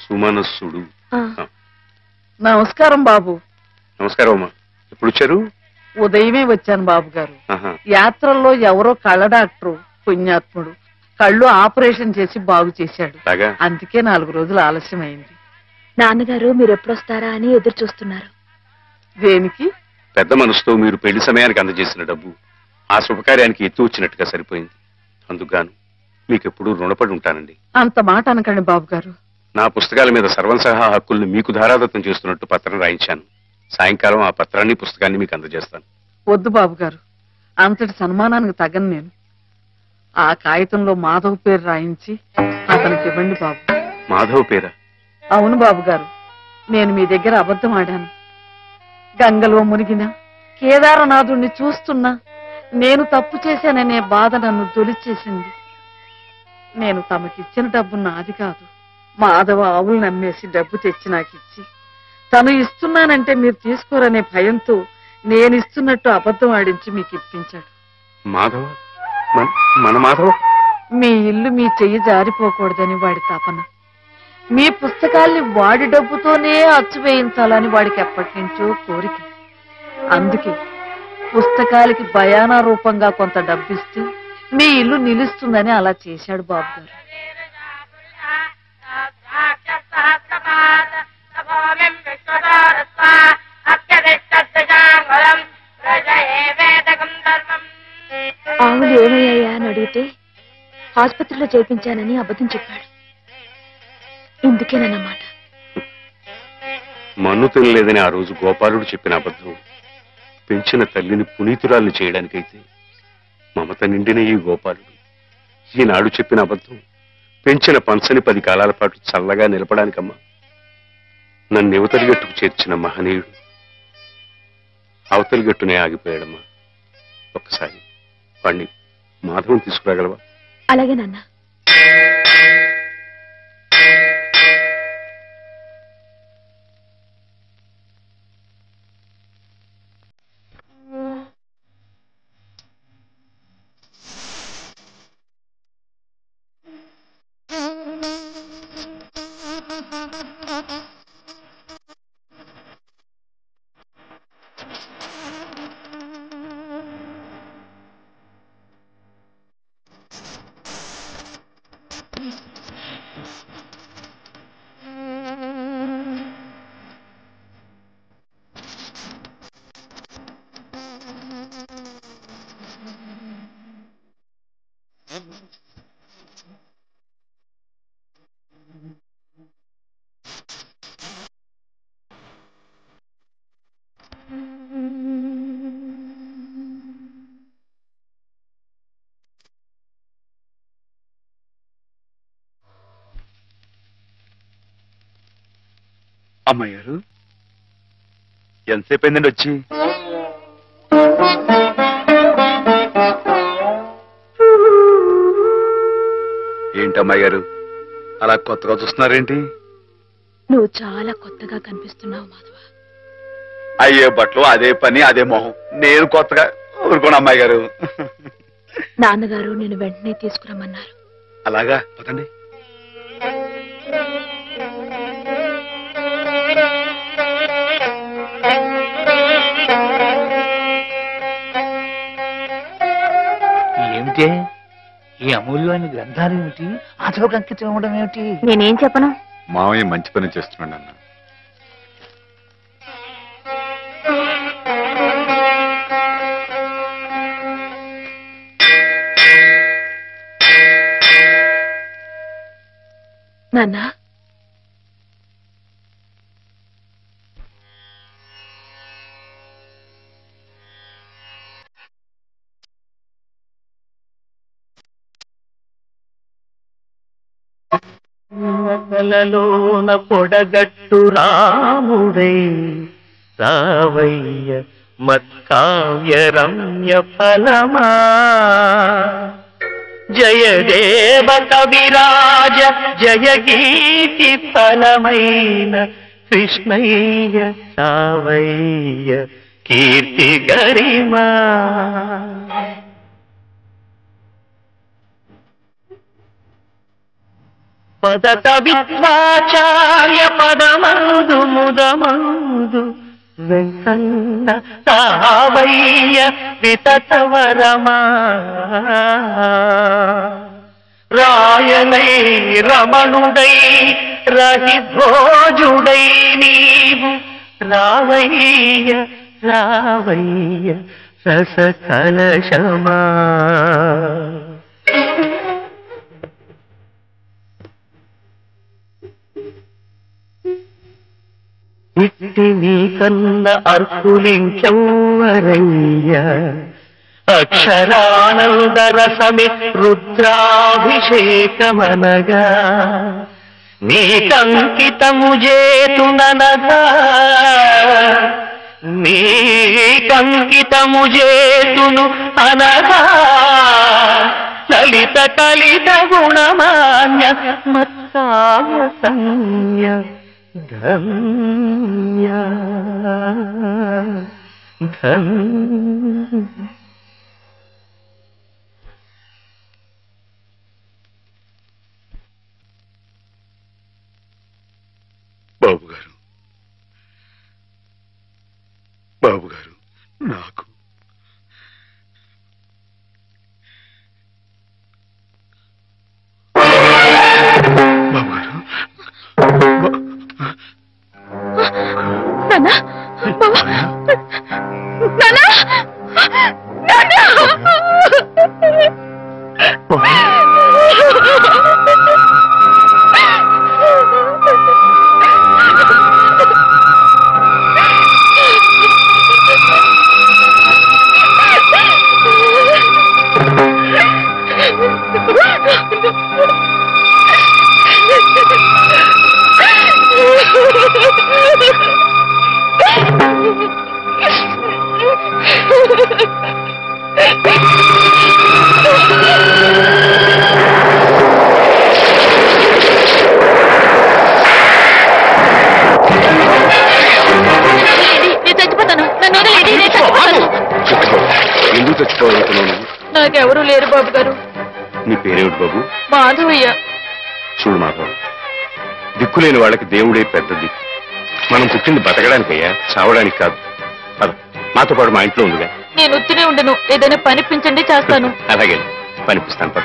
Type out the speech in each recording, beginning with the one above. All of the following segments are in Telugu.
సుమనస్సుడు. నమస్కారం బాబు. నమస్కారం అమ్మా. ఎప్పుడు వచ్చారు? ఉదయమే వచ్చాను బాబు గారు. యాత్రల్లో ఎవరో కళ్ళ డాక్టరు పుణ్యాత్ముడు కళ్ళు ఆపరేషన్ చేసి బాగు చేశాడు. అందుకే 4 రోజులు ఆలస్యమైంది. నాన్నగారు మీరు ఎప్పుడొస్తారా అని ఎదురు చూస్తున్నారు. దేనికి? పెద్ద మనసుతో మీరు పెళ్లి సమయానికి అందజేసిన డబ్బు ఆ శుభకార్యానికి ఎత్తు వచ్చినట్టుగా సరిపోయింది. అందుకుగాను మీకెప్పుడు రుణపడి ఉంటానండి. అంత మాట అనకండి బాబు గారు. నా పుస్తకాల మీద సర్వంసహా హక్కుల్ని మీకు ధారాదత్తం చేస్తున్నట్టు పత్రం రాయించాను. సాయంకాలం ఆ పత్రాన్ని పుస్తకాన్ని మీకు అందజేస్తాను. వద్దు బాబు గారు, అంతటి సన్మానానికి తగను నేను. ఆ కాగితంలో మాధవ్ పేరు రాయించి అతనికి ఇవ్వండి బాబు. మాధవ్ పేరా? అవును బాబు గారు, నేను మీ దగ్గర అబద్ధం ఆడాను. గంగలో మునిగిన కేదారనాథుణ్ణి చూస్తున్నా నేను తప్పు చేశాననే బాధ నన్ను తొలిచేసింది. నేను తమకిచ్చిన డబ్బు నాది కాదు. మాధవ ఆవులు నమ్మేసి డబ్బు తెచ్చి నాకిచ్చి తను ఇస్తున్నానంటే మీరు తీసుకోరనే భయంతో నేను ఇస్తున్నట్టు అబద్ధం ఆడించి మీకు ఇప్పించాడు. మాధవ? మన మాధవ? మీ ఇల్లు మీ చెయ్యి జారిపోకూడదని వాడి తపన. మీ పుస్తకాల్ని వాడి డబ్బుతోనే అచ్చు వేయించాలని వాడికి ఎప్పటి నుంచో కోరిక. అందుకే పుస్తకాలకి బయానా రూపంగా కొంత డబ్బిస్తే మీ ఇల్లు నిలుస్తుందని అలా చేశాడు బాబు గారు. ఆవులు ఏమయ్యాయా అని అడిగితే ఆసుపత్రిలో చేర్పించానని అబద్ధం చెప్పాడు. ఇందుకేనన్నమాట. మన్ను తినలేదని ఆ రోజు గోపాలుడు చెప్పిన అబద్ధం పెంచిన తల్లిని పునీతురాల్ని చేయడానికైతే మమత నిండిన ఈ గోపాలుడు ఈనాడు చెప్పిన అబద్ధం పెంచిన పంచని 10 కాలాల పాటు చల్లగా నిలపడానికమ్మా. నన్ను యువతలి గట్టుకు చేర్చిన మహనీయుడు అవతలి గట్టునే ఆగిపోయాడమ్మా. ఒక్కసారి వాణ్ణి మాధవం తీసుకురాగలవా? అలాగే నాన్న. అమ్మాయి గారు ఎంతసేపు అయిందండి వచ్చి? ఏంటి అమ్మాయి గారు అలా కొత్తగా చూస్తున్నారేంటి? నువ్వు చాలా కొత్తగా కనిపిస్తున్నావు మాధవ. అయ్యే బట్టలు అదే పని అదే మొహం. నేను కొత్తగా ఊరుకోను అమ్మాయి గారు. నాన్నగారు నేను వెంటనే తీసుకురమ్మన్నారు. అలాగా పదండి. ఏమిటే ఈ అమూల్యమైన గ్రంథాలు ఏమిటి? అతలకు అంకితం ఇవ్వడం ఏమిటి? నేనేం చెప్పను. మామయ్య మంచి పని చేస్తున్నాడు అన్న. నాన్న కలలోన పొడగట్టు రాముడై రావయ్య మత్కావ్య రమ్య ఫలమా జయదేవ కవిరాజ జయగీతి ఫలమైన కృష్ణయ్య సావయ్య కీర్తి గరిమా. పదత విద్వాచార్య పదమందు ముదమందు వెంకన్న రావయ్య వితతవరమా రాయనై రమణుడై రహిభోజుడై నీవు రావయ్య రావయ్య రస కలశమా. ఇట్టి నీ కన్న అర్కులింకెవ్వరయ్య అక్షరానందరసమి రుద్రాభిషేకమనగా నీకంకితము చేతుననగా నీకంకితము చేతును అనగా లలిత కలిత గుణమాన్య మత్కాయ సంజ్ఞ ధన్య ధన్య. బాబు గారు, బాబు గారు, నాకు బాబు గారు, నాన్నా బావా నాన్నా ఎందుకు చచ్చిపోవాలనుకున్నాను? నాకెవరూ లేరు బాబు గారు. నీ పేరేమిటి బాబు? మాధవయ్య. చూడు మాధవ్, దిక్కులేని వాళ్ళకి దేవుడే పెద్ద దిక్కు. మనం పుట్టింది బతకడానికయ్యా, చావడానికి కాదు. పద, మాతో పాటు మా ఇంట్లో ఉందిగా. నేను ఉత్తినే ఉండను, ఏదైనా పనిపించండి చేస్తాను. అలాగే పనిపిస్తాను. పద.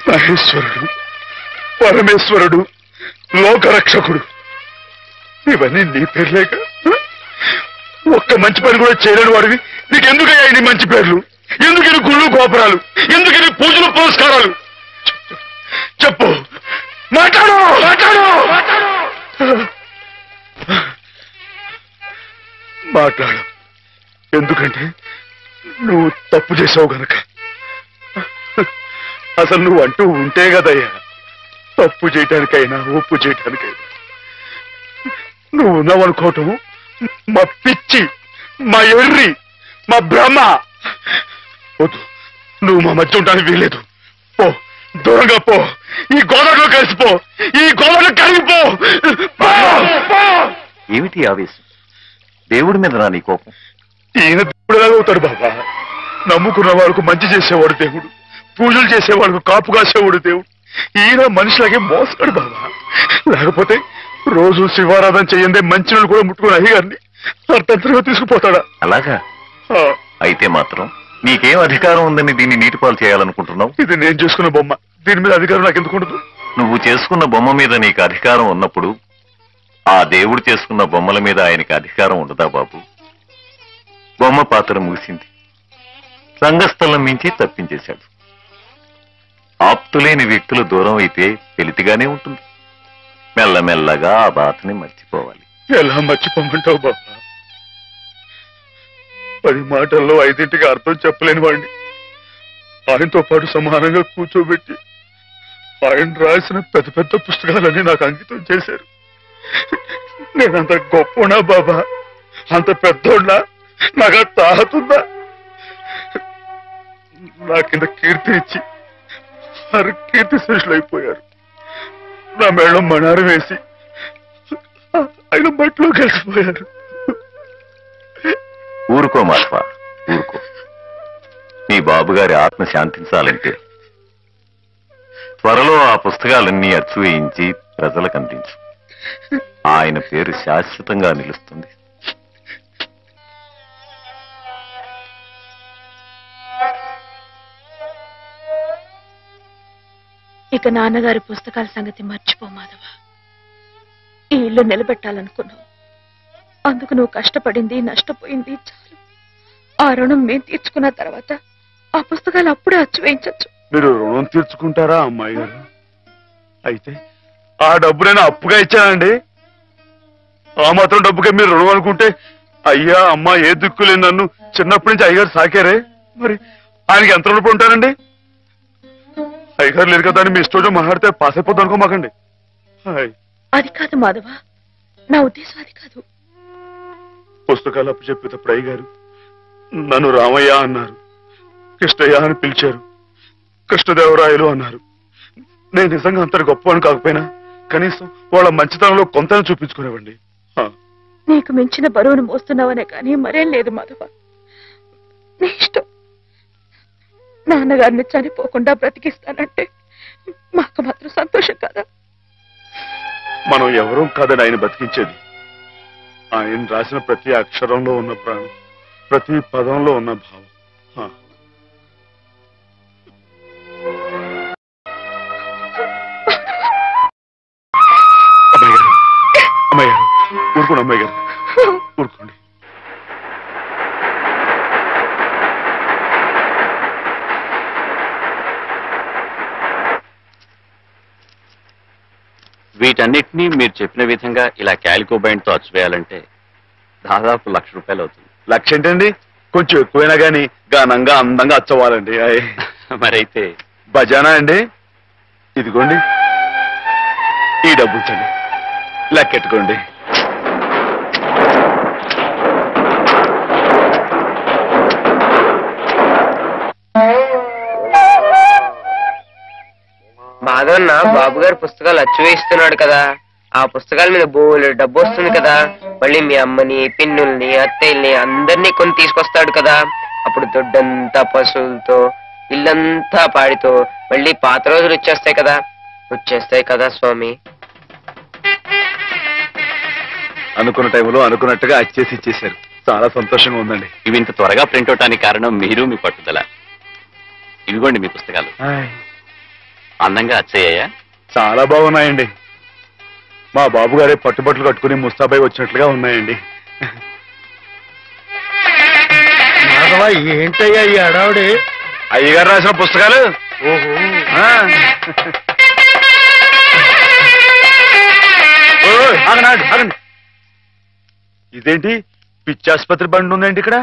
మహేశ్వరుడు, పరమేశ్వరుడు, లోకరక్షకుడు, ఇవన్నీ నీ పేర్లేక? ఒక్క మంచి పని కూడా చేయలేని వాడివి నీకెందుకయ్యా ఇన్ని మంచి పేర్లు? ఎందుకని గుళ్ళు గోపురాలు? ఎందుకని పూజలు పురస్కారాలు? చెప్పు, మాట్లాడు మాట్లాడు మాట్లాడు. ఎందుకంటే నువ్వు తప్పు చేసావు గనక. అసలు నువ్వు అంటూ ఉంటే కదయ్యా తప్పు చేయటానికైనా ఒప్పు చేయటానికైనా. నువ్వు ఉన్నావనుకోవటం మా పిచ్చి, మా ఎర్రి, మా భ్రమ. వద్దు, నువ్వు మా మధ్య ఉండడానికి వీలేదు. పో, దూరంగా పో, ఈ గోదావరిలో కలిసిపో, ఈ గోదావరిలో కలిగిపో. ఏమిటి ఆవేశం? దేవుడి మీద రా నీ కోపం. ఈయన దేవుడు ఎలాగవుతాడు బాబా? నమ్ముకున్న వాళ్ళకు మంచి చేసేవాడు దేవుడు, పూజలు చేసేవాళ్ళకు కాపు కాసేవాడు దేవుడు. ఈయన మనిషిలాగే మోసాడు బాబా. లేకపోతే రోజు శివారాధన చేయందే మంచినీళ్ళు కూడా ముట్టుకుని అయ్యగారిని అర్థంతరంగా తీసుకుపోతాడా? అలాగా? అయితే మాత్రం నీకేం అధికారం ఉందని దీన్ని నీటిపాలు చేయాలనుకుంటున్నావు? ఇది నేను చేసుకున్న బొమ్మ, దీని మీద అధికారం నాకు ఎందుకుండదు? నువ్వు చేసుకున్న బొమ్మ మీద నీకు అధికారం ఉన్నప్పుడు ఆ దేవుడు చేసుకున్న బొమ్మల మీద ఆయనకి అధికారం ఉండదా బాబు? బొమ్మ పాత్ర ముగిసింది, రంగస్థలం మించి తప్పించేశాడు. ఆప్తులేని వ్యక్తులు దూరం అయితే వెలితిగానే ఉంటుంది. మెల్లమెల్లగా ఆ బాధని మర్చిపోవాలి. ఎలా మర్చిపోమంటావు బాబా? 10 మాటల్లో 5ంటికి అర్థం చెప్పలేని వాడిని ఆయనతో పాటు సమానంగా కూర్చోబెట్టి ఆయన రాసిన పెద్ద పెద్ద పుస్తకాలన్నీ నాకు అంకితం చేశారు. నేనంత గొప్పనా బాబా? అంత పెద్దోడ్నా? నాకు తాహతుందా? నా కింద కీర్తి ఇచ్చి వారు కీర్తి శేషులైపోయారు. నా మేడం మణారం వేసి ఆయన బట్టలో కలిసిపోయారు. ఊరుకో మాధవ, ఊరుకో. నీ బాబుగారి ఆత్మ శాంతించాలంటే త్వరలో ఆ పుస్తకాలన్నీ అచ్చు వేయించి ప్రజలకు అందించు. ఆయన పేరు శాశ్వతంగా నిలుస్తుంది. ఇక నాన్నగారి పుస్తకాల సంగతి మర్చిపో మాధవ. ఈ ఇల్లు నిలబెట్టాలనుకున్నావు. అందుకు నువ్వు కష్టపడింది, నష్టపోయింది చాలు. ఆ రుణం మేం తీర్చుకున్న తర్వాత ఆ పుస్తకాలు అప్పుడే అచ్చు వేయించచ్చు. మీరు రుణం తీర్చుకుంటారా అమ్మాయి గారు? అయితే ఆ డబ్బు నేను అప్పుగా ఇచ్చానండి. ఆ మాత్రం డబ్బుగా మీరు రుణం అనుకుంటే అయ్యా అమ్మా ఏ దిక్కులేదు. నన్ను చిన్నప్పటి నుంచి అయ్యగారు సాకారే. మరి ఆయనకి ఎంత రుణపడి ఉంటానండి? అయ్యగారు లేరు కదా అని మీ ఇష్టం మాట్లాడితే పాస్ అయిపోద్ది అనుకోమాకండి. అది కాదు మాధవ, నా ఉద్దేశం అది కాదు. పుస్తకాలు అప్పు చెప్పేటప్పుడు అయ్యగారు నన్ను రామయ్య అన్నారు, కృష్ణయ్య అని పిలిచారు, కృష్ణదేవరాయలు అన్నారు. నేను నిజంగా అంత గొప్ప అని కాకపోయినా కనీసం వాళ్ళ మంచితనంలో కొంత చూపించుకునేవండి. నీకు మించిన బరువును మోస్తున్నావనే కానీ మరేం లేదు మాధవ. నీ ఇష్టం. నాన్నగారిని చనిపోకుండా బ్రతికిస్తానంటే మాకు మాత్రం సంతోషం కదా. మనం ఎవరూ కాదని ఆయన బతికించేది. ఆయన రాసిన ప్రతి అక్షరంలో ఉన్న ప్రాణం, ప్రతి పదంలో ఉన్న భావం. అమ్మాయి గారు, అమ్మాయి గారు ఊరుకోండి. అమ్మాయి గారు ఊరుకోండి. వీటన్నిటినీ మీరు చెప్పిన విధంగా ఇలా క్యాలికో బైండ్తో అచ్చువేయాలంటే దాదాపు 1,00,000 రూపాయలు అవుతుంది. 1,00,000 ఏంటండి? కొంచెం ఎక్కువైనా గానీ ఘనంగా అందంగా అచ్చవ్వాలండి. మరైతే బజానా అండి. ఇదిగోండి ఈ డబ్బు ఉంచండి, లెక్కెట్టుకోండి. మాధవన్న బాబు గారి పుస్తకాలు అచ్చు వేస్తున్నాడు కదా, ఆ పుస్తకాల మీద బోలెడు డబ్బు వస్తుంది కదా. మళ్ళీ మీ అమ్మని, పిన్నుల్ని, అత్తయ్యల్ని అందరినీ కొని తీసుకొస్తాడు కదా. అప్పుడు దొడ్డంతా పశువులతో, ఇల్లంతా పాడితో మళ్ళీ పాత రోజులు వచ్చేస్తాయి కదా స్వామి. అనుకున్న టైంలో అనుకున్నట్టుగా అచ్చేసి ఇచ్చేశారు. చాలా సంతోషంగా ఉందండి. ఇవి ఇంత త్వరగా ప్రింట్ అవటానికి కారణం మీరు, మీ పట్టుదల. ఇవిగోండి మీ పుస్తకాలు. అందంగా అచ్చయ్యాయా? చాలా బాగున్నాయండి. మా బాబు గారే పట్టుబట్టలు కట్టుకుని ముస్తాబాయి వచ్చినట్లుగా ఉన్నాయండి. ఏంటయ్యా ఈ అడావుడి? అయ్యగారు రాసిన పుస్తకాలు. ఓహో, ఆగండి. ఇదేంటి పిచ్చి ఆసుపత్రి బండి ఉందండి ఇక్కడ?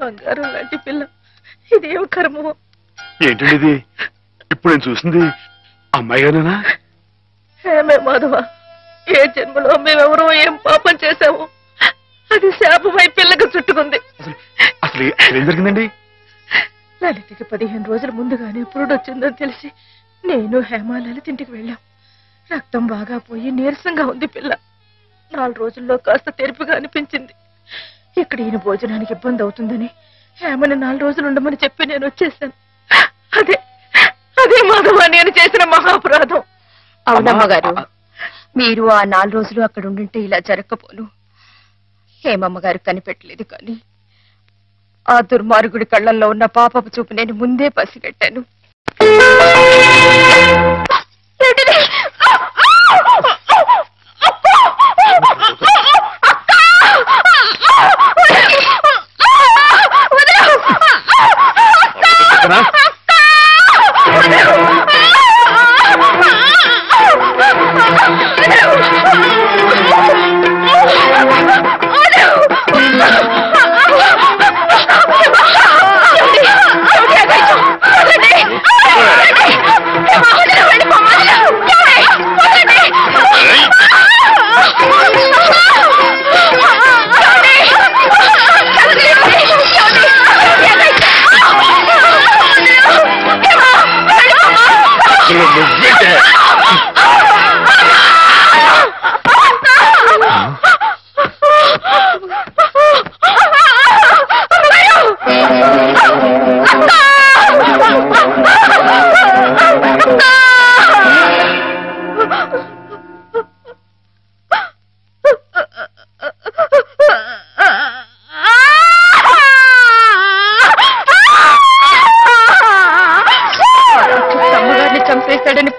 బంగారం లాంటి పిల్ల, ఇదేం కర్మో. ఏంటండి ఇది? ఇప్పుడు నేను చూసింది అమ్మాయి గారేనా? ఏమే మాధవ, ఏ జన్మలో మేమెవరో ఏం పాపం చేశాము, అది శాపమై పిల్లగా చుట్టుకుంది. అసలు ఏం జరిగిందండి? లలితకి 15 రోజుల ముందుగానే పురుడు వచ్చిందని తెలిసి నేను హేమ లలిత ఇంటికి వెళ్ళాం. రక్తం బాగా పోయి నీరసంగా ఉంది పిల్ల. 4 రోజుల్లో కాస్త తెరుపుగా అనిపించింది. ఇక్కడ ఈయన భోజనానికి ఇబ్బంది అవుతుందని హేమని 4 రోజులు ఉండమని చెప్పి నేను వచ్చేసాను. అదే మాధవ నేను చేసిన మహాపరాధం. అవునమ్మగారు, మీరు ఆ 4 రోజులు అక్కడ ఉండుంటే ఇలా జరగకపోను. హేమమ్మగారు కనిపెట్టలేదు, కానీ ఆ దుర్మార్గుడి కళ్ళల్లో ఉన్న పాపపు చూపు నేను ముందే పసిగట్టాను.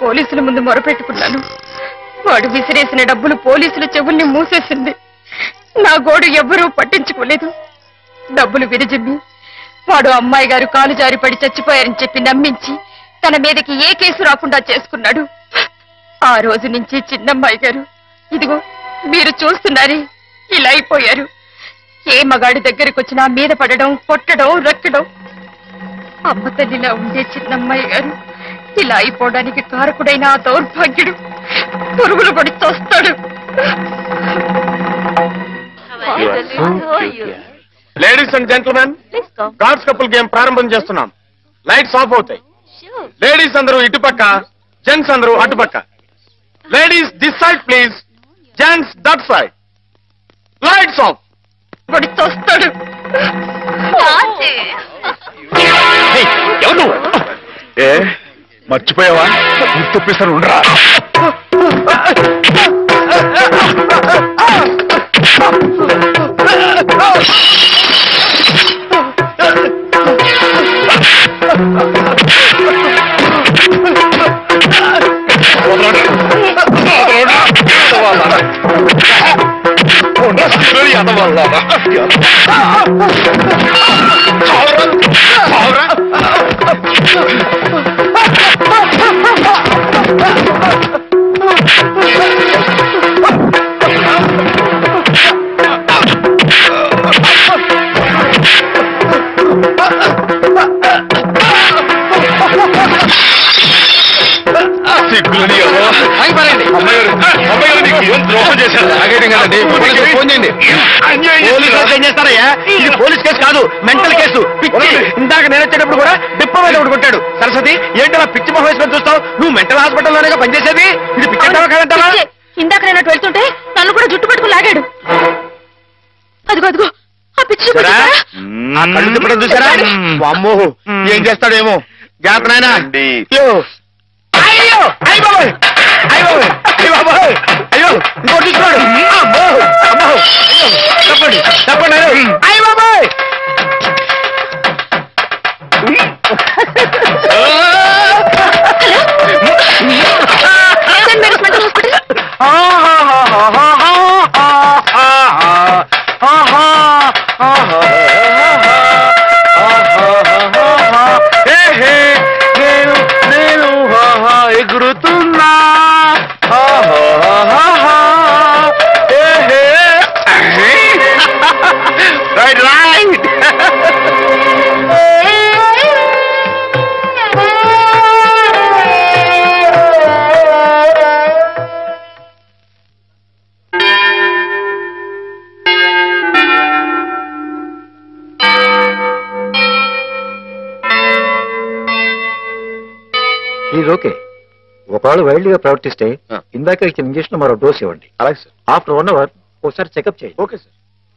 పోలీసుల ముందు మొరపెట్టుకున్నాను. వాడు విసిరేసిన డబ్బులు పోలీసుల చెవుల్ని మూసేసింది. నా గోడు ఎవ్వరూ పట్టించుకోలేదు. డబ్బులు విరజిమ్మి వాడు అమ్మాయి గారు కాలు జారి పడి చచ్చిపోయారని చెప్పి నమ్మించి తన మీదకి ఏ కేసు రాకుండా చేసుకున్నాడు. ఆ రోజు నుంచి చిన్నమ్మాయి గారు ఇదిగో మీరు చూస్తున్నారే ఇలా అయిపోయారు. ఏ మగాడి దగ్గరికి వచ్చినా మీద పడడం, కొట్టడం, రక్కడం. అమ్మ తల్లిలా ఉండే చిన్నమ్మాయి గారు ఇలా అయిపోవడానికి కారకుడైన ఆ దౌర్భాగ్యుడు పురుగులు పడి చస్తాడు. Ladies and gentlemen, cards couple game ప్రారంభం చేస్తున్నాం. లైట్స్ ఆఫ్ అవుతాయి. లేడీస్ అందరూ ఇటుపక్క, జెంట్స్ అందరూ అటుపక్క. Ladies this side please, gents that side. Lights off. పడి చస్తాడు. ఎవరు మర్చిపోయావా? గుర్తుప్పిస్తాను ఉండరా. పోలీస్ కేసు కాదు, మెంటల్ కేసు. ఇందాక నేను వచ్చేటప్పుడు కూడా డిప్ప మీద ఒకటి కొట్టాడు. సరస్వతి, ఏంటలా పిచ్చి మొహం వేసుకొని చూస్తావు? నువ్వు మెంటల్ హాస్పిటల్లోనే పనిచేసేది. ఇది పిచ్చంటావా కాదంటావా? ఇందాక నేను అటు వెళ్తుంటే తను కూడా జుట్టు పట్టుకుని లాగాడు. అదిగో ఆ పిచ్చి కళ్ళు తిప్పడం చూసారా? అమ్మో, ఏం చేస్తాడేమో. జాగ్రత్త నాయనా. అయ్యో అయ్య బాబోయ్, అయ్య బాబోయ్, అయ్య బాబోయ్, అయ్యో ఇంకోటి చూస్తున్నాడు. అమ్మో అమ్మో, తప్పండి తప్పండి. అయ్య బాబోయ్, ఎగురుతున్నా. Right right. Is okay. ఒకవేళ వైల్డ్ గా ప్రవర్తిస్తే ఇందాక ఇచ్చిన ఇంజక్షన్ మరో డోస్ ఇవ్వండి. అలాగే సార్. ఆఫ్టర్ 1 hour ఒకసారి చెకప్ చేయండి. Okay sir.